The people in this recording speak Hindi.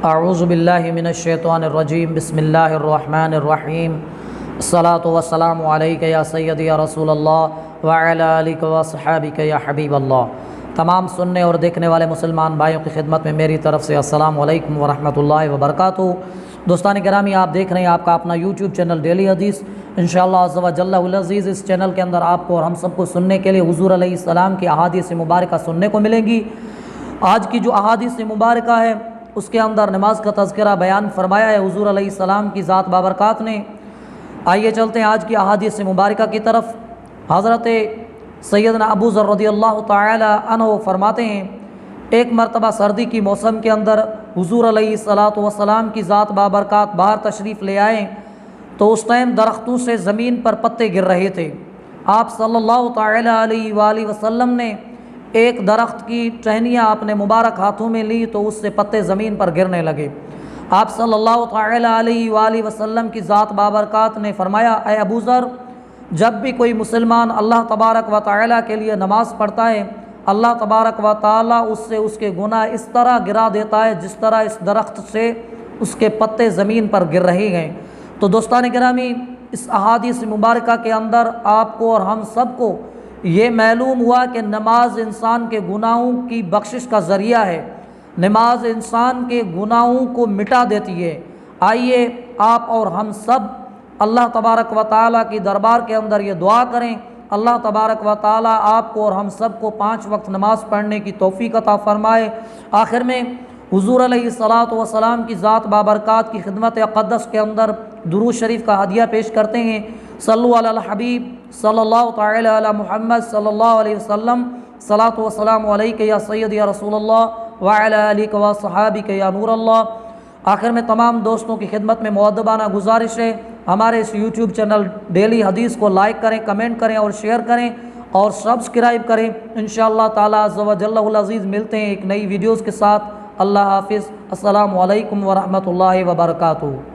अऊज़ुबिल्लाहि मिनश्शैतानिर्रजीम बिस्मिल्लाहिर्रहमानिर्रहीम अस्सलातु वस्सलामु अलैका या सय्यदी या रसूलल्लाह व अला आलिका व अस्हाबिका या हबीबल्लाह। तमाम सुनने और देखने वाले मुसलमान भाइयों की खिदमत में मेरी तरफ़ से अस्सलामु अलैकुम व रहमतुल्लाहि व बरकातुहू। दोस्तान गिरामी, आप देख रहे हैं आपका अपना यूट्यूब चैनल डेली हदीस। इंशाअल्लाह अज़्ज़ व जल्लहुल अज़ीज़ इस चैनल के अंदर आपको और हम सबको सुनने के लिए हुज़ूर अलैहिस्सलाम की अहादीस मुबारका सुनने को मिलेंगी। आज की जो अहादीस मुबारका है उसके अंदर नमाज का तज़किरा बयान फरमाया है हुज़ूर अलैहिस्सलाम की ज़ात बाबरकात ने। आइए चलते हैं आज की अहादीस मुबारका की तरफ। हज़रत सैयदना अबू ज़र रज़ियल्लाहु तआला अन्हु फरमाते हैं, एक मरतबा सर्दी की मौसम के अंदर हुज़ूर अलैहिस्सलातु वस्सलाम की ज़ात बाबरकात बाहर तशरीफ़ ले आए तो उस टाइम दरख्तों से ज़मीन पर पत्ते गिर रहे थे। आप सल्लल्लाहु तआला अलैहि वसल्लम ने एक दरख्त की टहनियाँ अपने मुबारक हाथों में ली तो उससे पत्ते ज़मीन पर गिरने लगे। आप सल्लल्लाहु तआला अलैहि वसल्लम की ज़ात बाबरकात ने फरमाया, ऐ अबू ज़र, जब भी कोई मुसलमान अल्लाह तबारक व तआला के लिए नमाज़ पढ़ता है, अल्लाह तबारक व तआला उससे उसके गुनाह इस तरह गिरा देता है जिस तरह इस दरख्त से उसके पत्ते ज़मीन पर गिर रहे हैं। तो दोस्तान गिरामी, इस अहादीस मुबारका के अंदर आपको और हम सबको ये मालूम हुआ कि नमाज इंसान के गुनाहों की बख्शिश का ज़रिया है। नमाज इंसान के गुनाहों को मिटा देती है। आइए आप और हम सब अल्लाह तबारक व तआला की दरबार के अंदर ये दुआ करें, अल्लाह तबारक व तआला आपको और हम सब को 5 वक्त नमाज पढ़ने की तौफीक अता फ़रमाए। आखिर में हुज़ूर अलैहिस्सलातु वस्सलाम की ज़ात बाबरकात की खिदमत अक़दस के अंदर दुरूद शरीफ का हदिया पेश करते हैं। सल्लु अलल हबीब सल्लल्लाहु तआला अला मुहम्मद सल्लल्लाहु अलैहि वसल्लम, सलातु व सलामु अलैका या सय्यदी या रसूलल्लाह व अला आलिका व अस्हाबिका या नूरल्लाह। आखिर में तमाम दोस्तों की खिदमत में मुअद्दबाना गुजारिश है, हमारे इस यूट्यूब चैनल डेली हदीस को लाइक करें, कमेंट करें और शेयर करें और सब्सक्राइब करें। इंशाअल्लाह ताला अज़्ज़ व जल्लहुल अज़ीज़ मिलते हैं एक नई वीडियोज़ के साथ। अल्लाह हाफ़िज़। अस्सलामु अलैकुम व रहमतुल्लाहि व बरकातुहू।